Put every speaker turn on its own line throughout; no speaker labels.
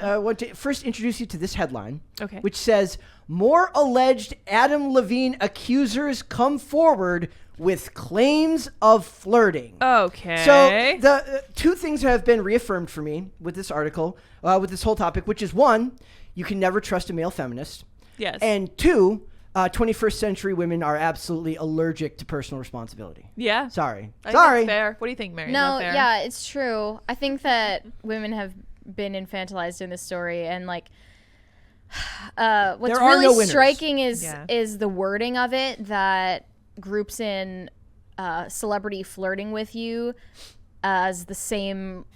want to first introduce you to this headline,
which
says, more alleged Adam Levine accusers come forward with claims of flirting.
Okay.
So the two things have been reaffirmed for me with this article, with this whole topic, which is one, you can never trust a male feminist.
Yes.
And two, 21st century women are absolutely allergic to personal responsibility.
Yeah.
Sorry.
I think it's fair. What do you think, Mary?
No, yeah, it's true. I think that women have been infantilized in this story, and like what's really striking is the wording of it that groups in celebrity flirting with you as the same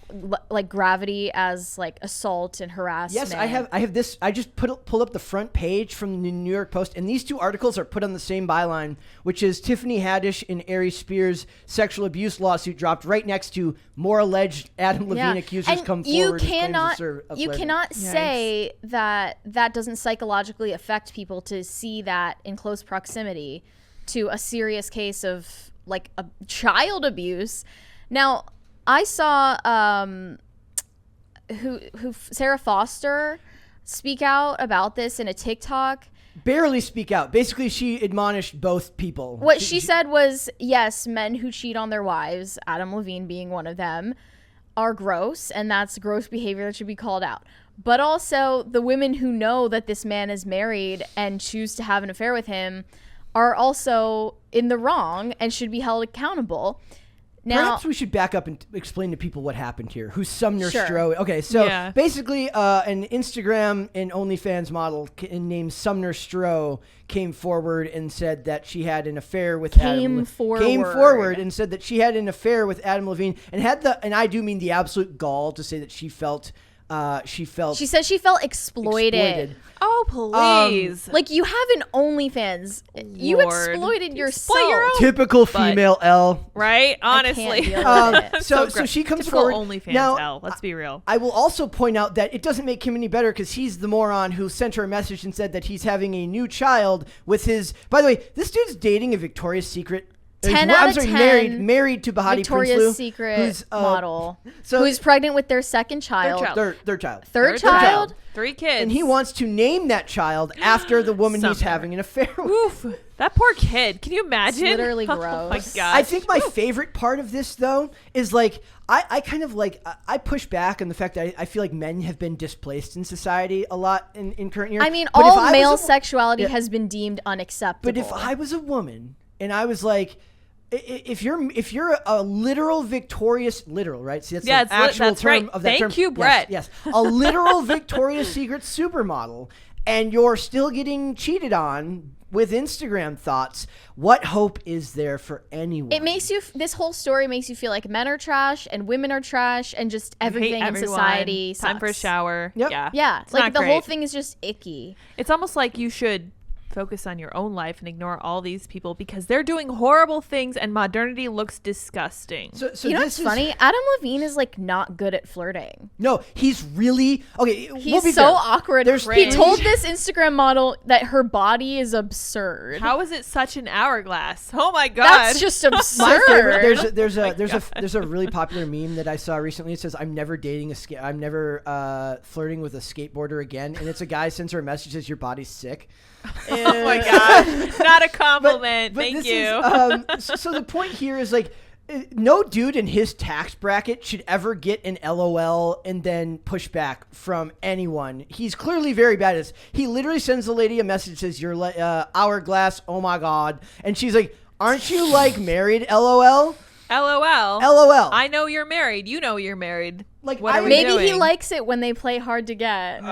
like gravity as like assault and harassment.
Yes, I have this. I just pull up the front page from the New York Post, and these two articles are put on the same byline, which is Tiffany Haddish and Ari Spears' sexual abuse lawsuit dropped right next to more alleged Adam Levine accusers come forward.
You cannot say that doesn't psychologically affect people to see that in close proximity to a serious case of like a child abuse. Now, I saw Sarah Foster speak out about this in a TikTok.
Barely speak out. Basically, she admonished both people.
What she said was, yes, men who cheat on their wives, Adam Levine being one of them, are gross, and that's gross behavior that should be called out. But also, the women who know that this man is married and choose to have an affair with him are also in the wrong and should be held accountable. Now,
perhaps we should back up and explain to people what happened here. Who's Sumner Stroh? Okay, so basically an Instagram and OnlyFans model named Sumner Stroh came forward and said that she had an affair with Came forward and said that she had an affair with Adam Levine and and I do mean the absolute gall to say that she said she felt exploited.
Oh, please. Like, you have an OnlyFans. Lord. You exploited yourself.
Typical female L.
Right? Honestly.
So she comes forward.
OnlyFans
now,
L. Let's be real.
I will also point out that it doesn't make him any better because he's the moron who sent her a message and said that he's having a new child with his... By the way, this dude's dating a Victoria's Secret...
10 out of 10
married to Bahati
Victoria's
Prinsloo,
Secret model who's pregnant with their second child.
Third child.
Third child?
3 kids.
And he wants to name that child after the woman he's having an affair with.
Oof. That poor kid. Can you imagine?
It's literally gross.
Oh my God.
I think my favorite part of this, though, is like, I kind of like, I push back on the fact that I feel like men have been displaced in society a lot in current years.
I mean, all male sexuality has been deemed unacceptable.
But if I was a woman and I was like, if you're a literal right? See, that's the actual term of that term.
Thank you, Brett.
Yes, a literal Victoria's Secret supermodel, and you're still getting cheated on with Instagram thoughts. What hope is there for anyone?
It makes you. This whole story makes you feel like men are trash and women are trash and just everything in society sucks.
Time for a shower.
Yep.
Yeah. It's like the whole thing is just icky.
It's almost like you should focus on your own life and ignore all these people because they're doing horrible things and modernity looks disgusting.
So you know what's funny? Adam Levine is like not good at flirting.
No, he's really okay.
He's so awkward. He told this Instagram model that her body is absurd.
How is it such an hourglass? Oh my God,
that's just absurd.
My favorite, there's a really popular meme that I saw recently. It says, I'm never flirting with a skateboarder again, and it's a guy sends her a message says your body's sick.
Oh my God, not a compliment. Thank you.
So the point here is like, no dude in his tax bracket should ever get an LOL and then push back from anyone. He's clearly very bad at this. He literally sends the lady a message that says, you're hourglass, oh my God. And she's like, aren't you like married, LOL?
LOL. I know you're married. You know you're married.
Like,
what are we
maybe
doing?
He likes it when they play hard to get.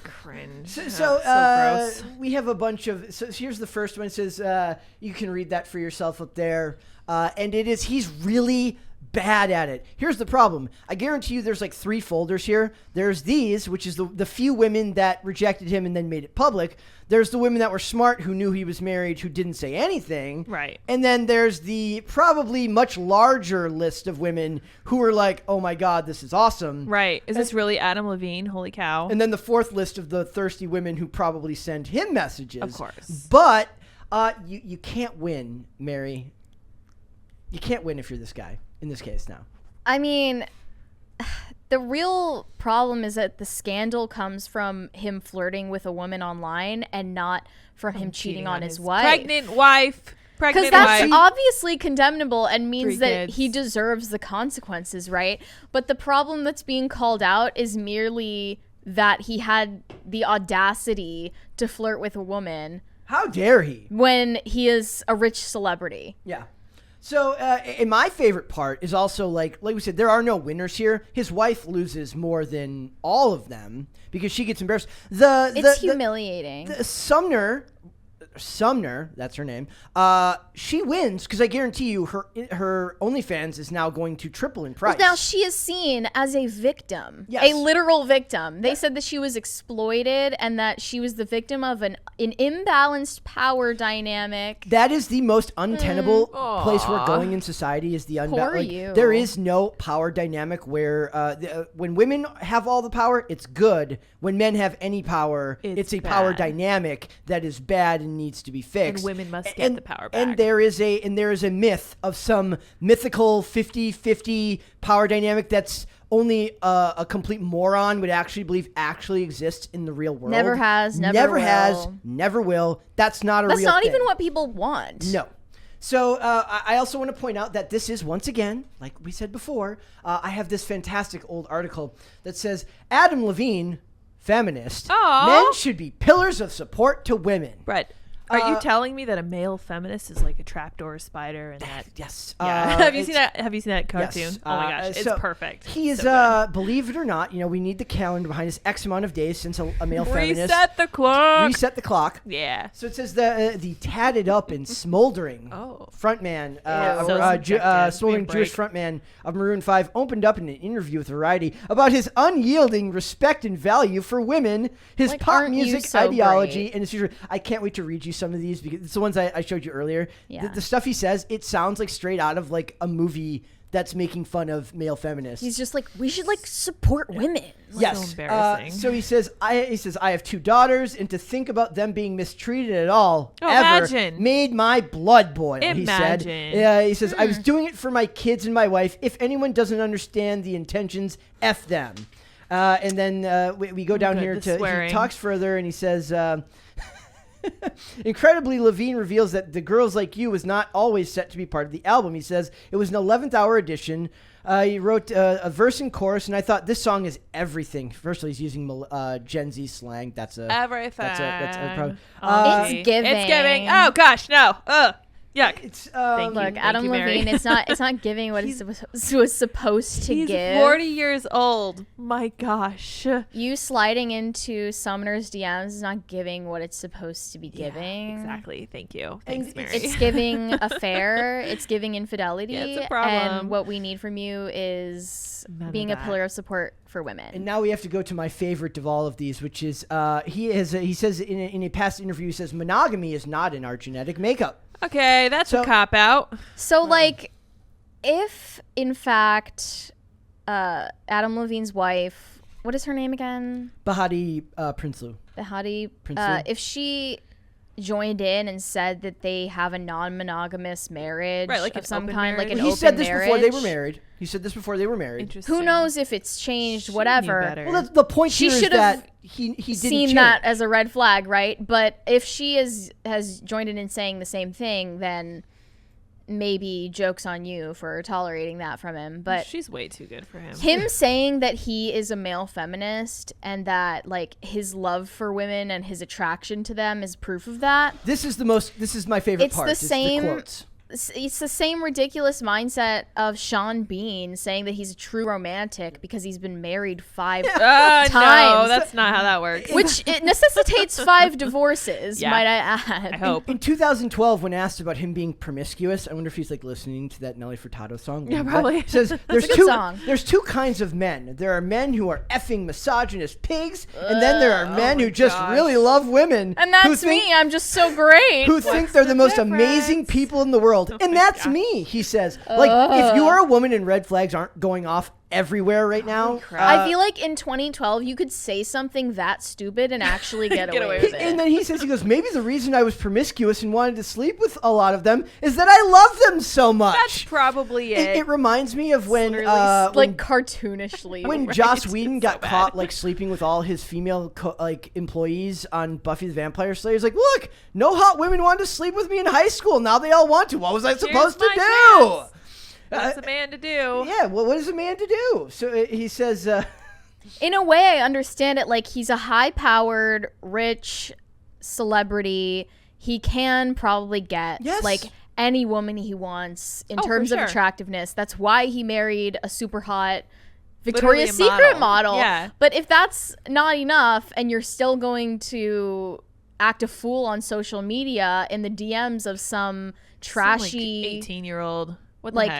Cringe.
So
gross.
We have a bunch of. So here's the first one. It says you can read that for yourself up there, and he's really bad at it. Here's the problem. I guarantee you there's like 3 folders here. There's these, which is the few women that rejected him and then made it public. There's the women that were smart who knew he was married who didn't say anything.
Right.
And then there's the probably much larger list of women who were like, oh my God, this is awesome.
Right. Is this really Adam Levine? Holy cow.
And then the 4th list of the thirsty women who probably send him messages.
Of course.
But you can't win, Mary. You can't win if you're this guy in this case now.
I mean, The real problem is that the scandal comes from him flirting with a woman online and not from him cheating on his wife.
Pregnant wife.
Because that's obviously condemnable and means
3
that
kids.
he deserves the consequences, right? But the problem that's being called out is merely that he had the audacity to flirt with a woman.
How dare he?
When he is a rich celebrity.
Yeah. So, and my favorite part is also like we said, there are no winners here. His wife loses more than all of them because she gets embarrassed.
It's humiliating.
Sumner, that's her name. She wins because I guarantee you, her OnlyFans is now going to triple in price.
Well, now she is seen as a victim,
yes.
a literal victim. They said that she was exploited and that she was the victim of an imbalanced power dynamic.
That is the most untenable place we're going in society. Is the unbalanced. There is no power dynamic where when women have all the power, it's good. When men have any power, it's a power dynamic that is bad and needs to be fixed.
And women must get the power back.
And there is a myth of some mythical 50-50 power dynamic that's only a complete moron would actually believe actually exists in the real world.
Never has,
never will. That's not a real thing.
That's not even what people want.
No. So I also want to point out that this is, once again, like we said before, I have this fantastic old article that says, Adam Levine, feminist, men should be pillars of support to women.
Brett, are you telling me that a male feminist is like a trapdoor spider and that?
Yes.
Have you seen that? Have you seen that cartoon?
Yes.
Oh my gosh, it's perfect.
He is, believe it or not, we need the calendar behind us X amount of days since a male feminist.
Reset the clock.
Reset the clock.
Yeah.
So it says the tatted up and smoldering frontman, smoldering Jewish frontman of Maroon 5 opened up in an interview with Variety about his unyielding respect and value for women, his pop music ideology, and his future. I can't wait to read you some of these because it's the ones I showed you earlier.
Yeah.
The stuff he says, it sounds like straight out of like a movie that's making fun of male feminists.
He's just like, we should like support women.
Yes.
So embarrassing.
So he says, I have 2 daughters, and to think about them being mistreated at all
imagine.
Made my blood boil. He said. He says, I was doing it for my kids and my wife. If anyone doesn't understand the intentions, F them. And then we go down here to he talks further, and he says. Incredibly, Levine reveals that The Girls Like You was not always set to be part of the album. He says it was an 11th hour edition. He wrote a verse and chorus, and I thought this song is everything. First of all, he's using Gen Z slang. That's
everything.
That's a problem.
It's giving.
It's giving. Oh gosh, no. Ugh. Yuck.
It's
look, Adam Levine. It's not giving what it was supposed to
give.
He's
40 years old. My gosh.
You sliding into Sumner's DMs is not giving what it's supposed to be giving.
Exactly. Thank you. Thanks, Mary.
It's giving affair. It's giving infidelity.
Yeah, it's a problem.
And what we need from you is being a pillar of support for women.
And now we have to go to my favorite of all of these, which is he says in a past interview, he says monogamy is not in our genetic makeup.
Okay, that's a cop-out.
So, like, if, in fact, Adam Levine's wife, what is her name again?
Behati Prinsloo.
Behati Prinsloo. If she joined in and said that they have a non-monogamous marriage of some kind, like an open marriage.
He said this before they were married. He said this before they were married.
Who knows if it's changed, whatever.
Well, the point
she
here is that he didn't
seen
change.
That as a red flag, right? But if she has joined in saying the same thing, then maybe joke's on you for tolerating that from him. But
she's way too good for him.
Him saying that he is a male feminist and that like his love for women and his attraction to them is proof of that.
This is my favorite part.
It's the
quotes.
It's the same ridiculous mindset of Sean Bean saying that he's a true romantic because he's been married 5 times.
No, that's not how that works.
Which it necessitates 5 divorces, might I add.
I hope.
In 2012, when asked about him being promiscuous, I wonder if he's like listening to that Nelly Furtado song.
Yeah, probably.
He says there's 2 kinds of men. There are men who are effing misogynist pigs, and then there are men who just really love women.
And that's me. I'm just so great.
Who think they're the most amazing people in the world. And that's me, he says. Like, if you are a woman and red flags aren't going off everywhere right now.
I feel like in 2012 you could say something that stupid and actually get away with it.
And then he goes, maybe the reason I was promiscuous and wanted to sleep with a lot of them is that I love them so much.
That's probably it.
It reminds me of when
cartoonishly
when Joss Whedon got caught like sleeping with all his female employees on Buffy the Vampire Slayer. He's like, look, no hot women wanted to sleep with me in high school. Now they all want to. What was I supposed to do?
What's a man to do?
Yeah, well, what is a man to do? So he says...
in a way, I understand it. Like, he's a high-powered, rich celebrity. He can probably get, like, any woman he wants in terms of attractiveness. That's why he married a super hot Victoria's Secret model.
Yeah.
But if that's not enough and you're still going to act a fool on social media in the DMs of some trashy
18-year-old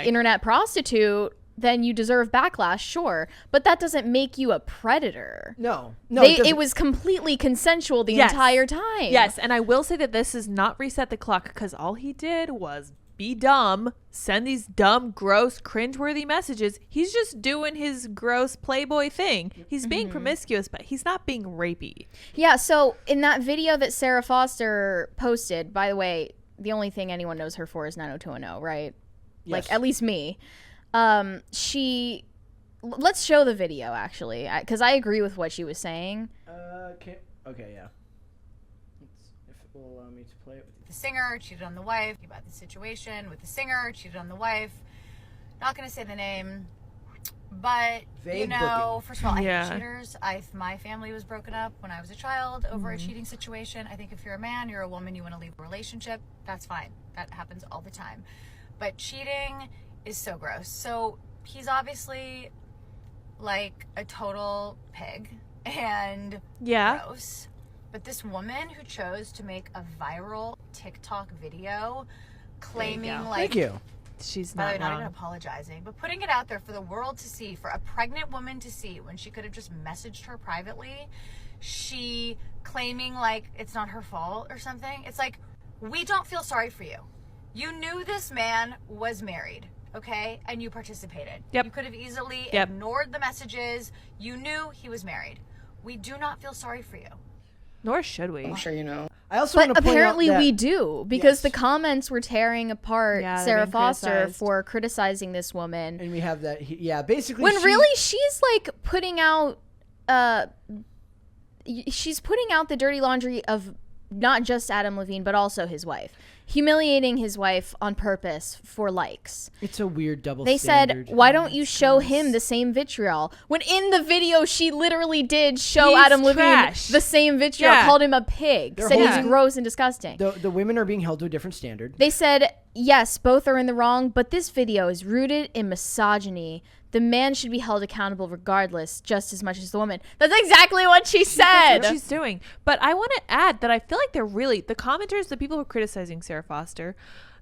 internet prostitute, then you deserve backlash, sure, but that doesn't make you a predator.
No,
it was completely consensual the entire time.
Yes, and I will say that this is not reset the clock, because all he did was be dumb, send these dumb, gross, cringeworthy messages. He's just doing his gross Playboy thing. He's being promiscuous, but he's not being rapey. Yeah,
so in that video that Sarah Foster posted, by the way, the only thing anyone knows her for is 90210, right? Yes. Like, at least me. Let's show the video, actually, because I agree with what she was saying.
Okay, yeah. If it will allow me to play it.
The singer cheated on the wife. About the situation with the singer cheated on the wife. Not going to say the name, but, first of all, I hate cheaters. My family was broken up when I was a child over a cheating situation. I think if you're a man, you're a woman, you want to leave a relationship, that's fine. That happens all the time. But cheating is so gross. So he's obviously like a total pig and gross. But this woman who chose to make a viral TikTok video claiming
Thank you.
She's
not even apologizing, but putting it out there for the world to see, for a pregnant woman to see, when she could have just messaged her privately, she claiming like it's not her fault or something. It's like, we don't feel sorry for you. You knew this man was married, okay? And you participated.
Yep.
You could have easily ignored the messages. You knew he was married. We do not feel sorry for you.
Nor should we.
I'm sure you know. I also want to point out
apparently
that,
we do, because the comments were tearing apart Sarah Foster for criticizing this woman.
And we have that, basically.
When really she's like putting out, she's putting out the dirty laundry of not just Adam Levine, but also his wife. Humiliating his wife on purpose for likes.
It's a weird double
standard. They said, why don't you show him the same vitriol? When in the video, she literally did show Adam Levine the same vitriol, called him a pig, said he's gross and disgusting.
The women are being held to a different standard.
They said, yes, both are in the wrong, but this video is rooted in misogyny. The man should be held accountable regardless, just as much as the woman. That's exactly what she said.
That's what she's doing. But I want to add that I feel like they're really, the commenters, the people who are criticizing Sarah Foster,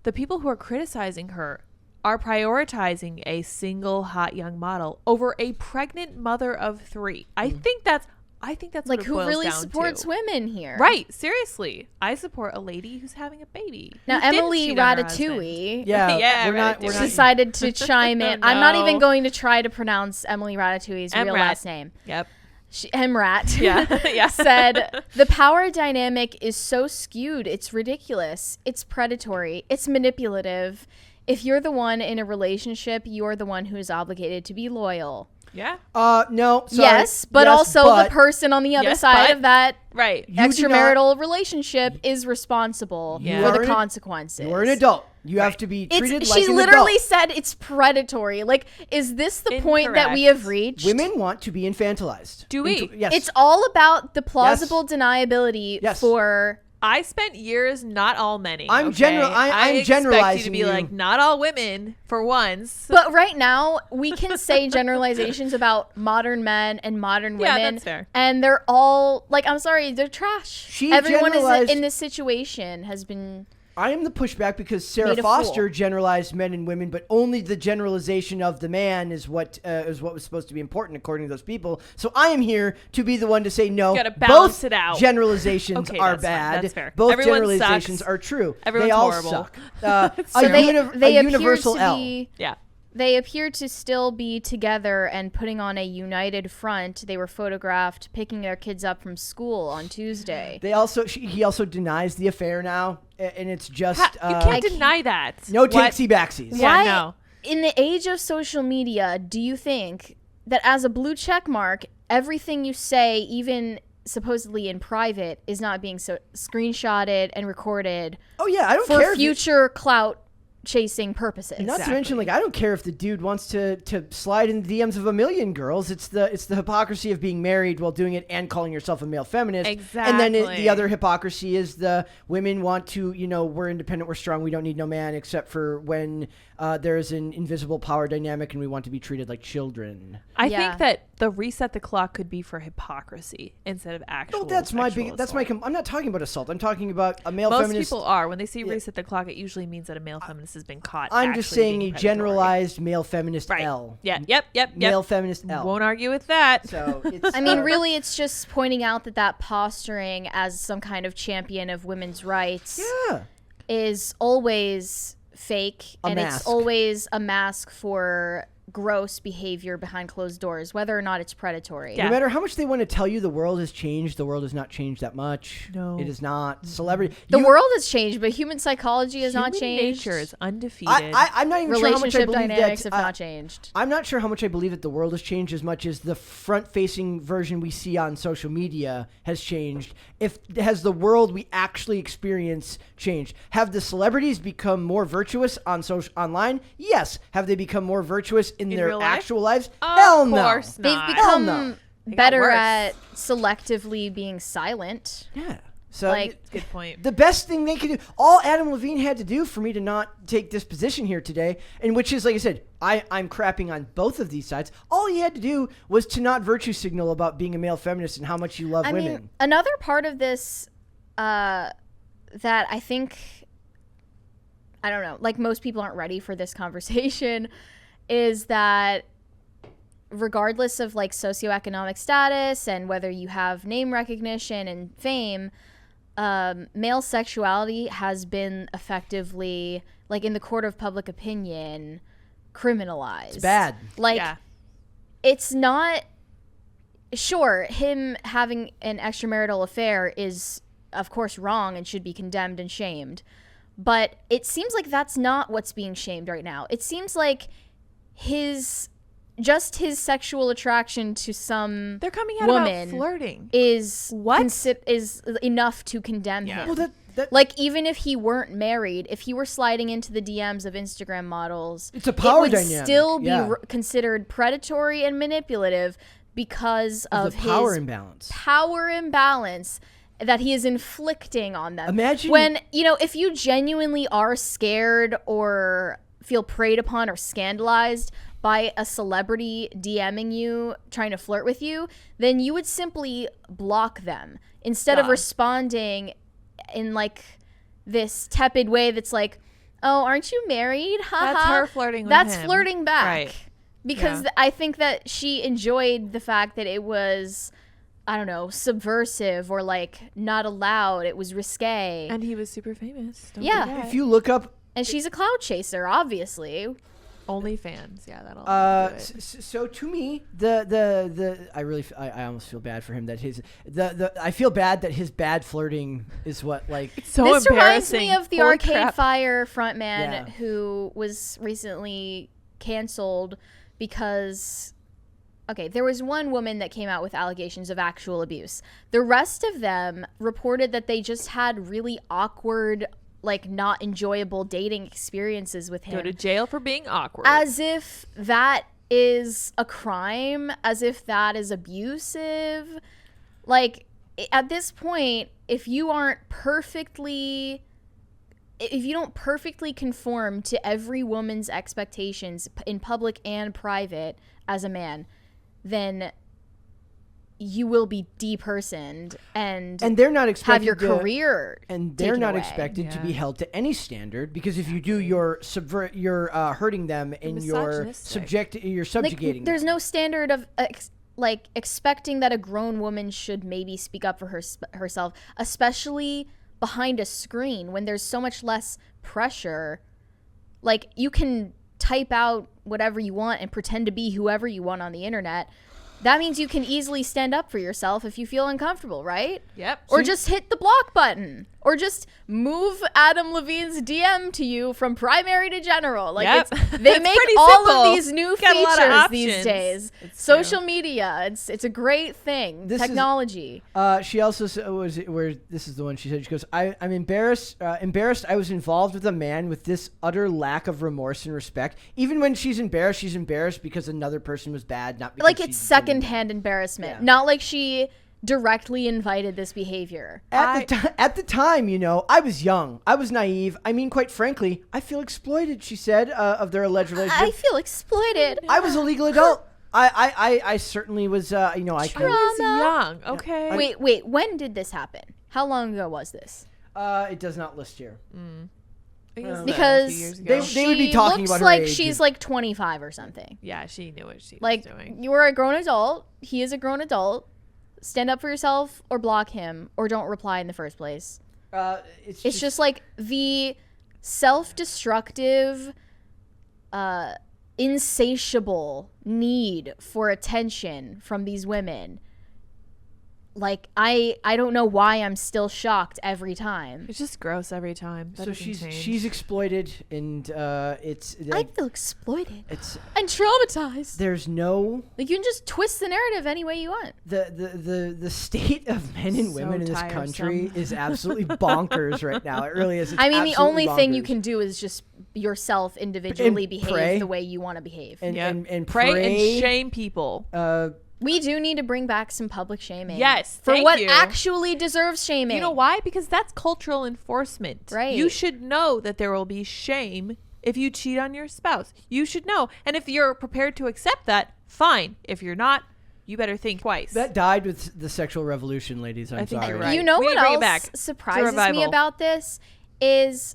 the people who are criticizing her are prioritizing a single hot young model over a pregnant mother of 3. I think that's like what
who really
down
supports
to.
Women here.
Right. Seriously. I support a lady who's having a baby.
Now, Emily Ratatouille
we're
decided to chime in. No. I'm not even going to try to pronounce Emily Ratatouille's real last name.
Yep.
Emrat
yeah.
said, the power dynamic is so skewed. It's ridiculous. It's predatory. It's manipulative. If you're the one in a relationship, you're the one who is obligated to be loyal.
Yeah.
No. Sorry.
Yes, but also the person on the other side of that extramarital relationship is responsible for the consequences.
You're an adult. You have to be treated like an adult.
She literally said it's predatory. Like, is this the point that we have reached?
Women want to be infantilized.
Do we?
Yes.
It's all about the plausible deniability for...
I spent years, not all many.
I'm
I'm
generalizing
expect you to be like, not all women for once.
But right now, we can say generalizations about modern men and modern women.
Yeah, that's fair.
And they're all, like, I'm sorry, they're trash. Everyone is in this situation has been...
I am the pushback because Sarah Foster generalized men and women, but only the generalization of the man is what was supposed to be important according to those people. So I am here to be the one to say no.
You gotta balance
both
it out.
Generalizations are bad.
Fine. That's fair.
Both
Everyone
generalizations
sucks.
are true.
Everyone's
they all
horrible.
suck.
So
a universal
appear to
L.
be,
yeah.
They appear to still be together and putting on a united front. They were photographed picking their kids up from school on Tuesday.
He also denies the affair now, and it's just
you can't deny that.
No takesy backsies.
Why,
Yeah, no.
in the age of social media, do you think that as a blue check mark, everything you say, even supposedly in private, is not being screenshotted and recorded?
Oh yeah, I don't
for
care
future clout chasing purposes.
Not to mention, like, I don't care if the dude wants to slide in the DMs of a million girls. It's the hypocrisy of being married while doing it and calling yourself a male feminist.
Exactly.
And then the other hypocrisy is the women want to, we're independent, we're strong, we don't need no man, except for when there's an invisible power dynamic and we want to be treated like children.
I think that the reset the clock could be for hypocrisy instead of actual.
No, that's my big. That's my. I'm not talking about assault. I'm talking about a male feminist.
Most people are when they say reset the clock. It usually means that a male feminist has been caught.
I'm just saying a generalized male feminist
right.
L.
Yeah. Yep.
Male feminist L.
Won't argue with that.
So it's,
I mean, really, it's just pointing out that posturing as some kind of champion of women's rights is always fake, and it's always a mask for gross behavior behind closed doors, whether or not it's predatory.
No matter how much they want to tell you the world has changed, the world has not changed that much.
No.
It is not. Celebrity.
The world has changed, but human psychology has not changed.
Nature is undefeated.
I'm not even sure how much I believe
dynamics
that,
have not changed.
I'm not sure how much I believe that the world has changed as much as the front-facing version we see on social media has changed. Has the world we actually experience changed? Have the celebrities become more virtuous online? Yes. Have they become more virtuous in their actual lives? Hell no.
Of course not.
They've become better at selectively being silent.
Yeah. So
good point.
The best thing they could do, all Adam Levine had to do for me to not take this position here today, and which is, like I said, I'm crapping on both of these sides. All he had to do was to not virtue signal about being a male feminist and how much you love women.
Mean, another part of this that I think, I don't know, like most people aren't ready for this conversation, is that regardless of like socioeconomic status and whether you have name recognition and fame, male sexuality has been effectively, like in the court of public opinion, criminalized.
It's bad.
It's not, sure, him having an extramarital affair is of course wrong and should be condemned and shamed, but it seems like that's not what's being shamed right now. It seems like his sexual attraction to some
they're coming out
woman
about flirting
is is enough to condemn him.
Well,
like, even if he weren't married, if he were sliding into the DMs of Instagram models,
it's a power
it would
dynamic.
Still be considered predatory and manipulative because of
the power
imbalance that he is inflicting on them.
Imagine
when, if you genuinely are scared or feel preyed upon or scandalized by a celebrity DMing you, trying to flirt with you, then you would simply block them instead of responding in like this tepid way that's like, oh, aren't you married? Ha
That's
ha.
her flirting with
That's
him.
flirting back.
Right.
Because I think that she enjoyed the fact that it was, I don't know, subversive or like not allowed. It was risque.
And he was super famous. Don't
Yeah.
forget.
If you look up,
and she's a cloud chaser, obviously.
OnlyFans, that'll do it.
So to me, I almost feel bad for him that I feel bad that his bad flirting is what, like,
it's so
this reminds
embarrassing.
me of the
Holy
Arcade
crap.
Fire frontman who was recently canceled because there was one woman that came out with allegations of actual abuse. The rest of them reported that they just had really awkward, like, not enjoyable dating experiences with him.
Go to jail for being awkward.
As if that is a crime, as if that is abusive. Like, at this point, if you don't perfectly conform to every woman's expectations in public and private as a man, then you will be depersoned and
they're not expected
have your career
and they're
taken
not
away.
expected to be held to any standard, because if you do, you're hurting them and you're subjugating
Like, there's
them.
no standard of like expecting that a grown woman should maybe speak up for herself, especially behind a screen when there's so much less pressure. Like, you can type out whatever you want and pretend to be whoever you want on the internet, that means you can easily stand up for yourself if you feel uncomfortable, right?
Yep.
Or just hit the block button. Or just move Adam Levine's DM to you from primary to general. Like they make all of these new features these days. Social media, it's a great thing. Technology.
She also this is the one she said. She goes, I'm embarrassed. I was involved with a man with this utter lack of remorse and respect. Even when she's embarrassed because another person was bad, not because
like it's secondhand embarrassment. Yeah. Not like she directly invited this behavior.
At the time, I was young. I was naive. I mean, quite frankly, I feel exploited, she said, of their alleged relationship.
I feel exploited.
I was a legal adult. I certainly was, I
was young. Okay.
Wait. When did this happen? How long ago was this?
It does not list here.
Because
they would be talking about her
like
age.
she's like 25 or something.
Yeah, she knew what she
was doing. You are a grown adult. He is a grown adult. Stand up for yourself or block him or don't reply in the first place. It's just like the self-destructive, insatiable need for attention from these women. Like, I don't know why I'm still shocked every time.
It's just gross every time.
So she's exploited, and
I feel exploited.
It's
I'm traumatized.
There's no
you can just twist the narrative any way you want.
The state of men and women in this country is absolutely bonkers right now. It really is.
I mean, the only thing you can do is just yourself individually behave the way you want to behave,
and
pray and shame people.
We do need to bring back some public shaming.
Yes,
for what actually deserves shaming.
You know why? Because that's cultural enforcement.
Right.
You should know that there will be shame if you cheat on your spouse. You should know. And if you're prepared to accept that, fine. If you're not, you better think twice.
That died with the sexual revolution, ladies. I'm sorry.
Right.
You know what else surprises me about this is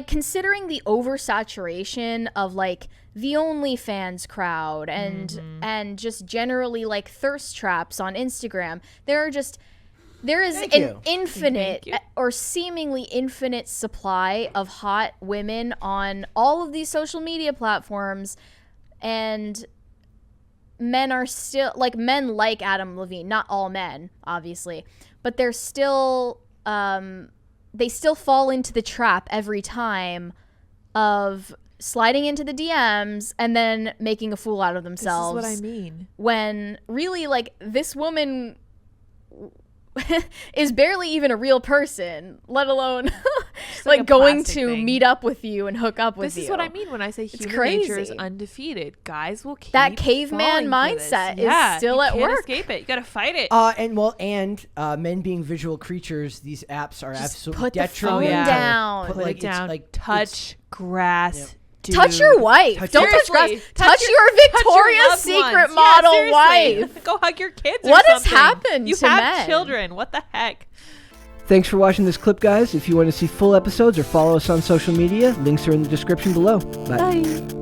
considering the oversaturation of like the OnlyFans crowd and just generally like thirst traps on Instagram. There is an infinite or seemingly infinite supply of hot women on all of these social media platforms, and men are still men like Adam Levine, not all men obviously, but they're still they still fall into the trap every time of sliding into the DMs and then making a fool out of themselves.
This is what I mean.
When really, this woman is barely even a real person, let alone going to meet up with you and hook up with you.
This is what I mean when I say human nature is undefeated. Guys will keep
that caveman mindset is still at work.
You can't escape it. You got to fight it.
And men being visual creatures, these apps are absolutely detrimental.
Put the phone down.
Put it down. Touch grass. Dude.
Touch your wife. Don't touch grass. Touch your Victoria's Secret model wife.
Go hug your kids.
What has happened?
You have children. What the heck?
Thanks for watching this clip, guys. If you want to see full episodes or follow us on social media, links are in the description below. Bye.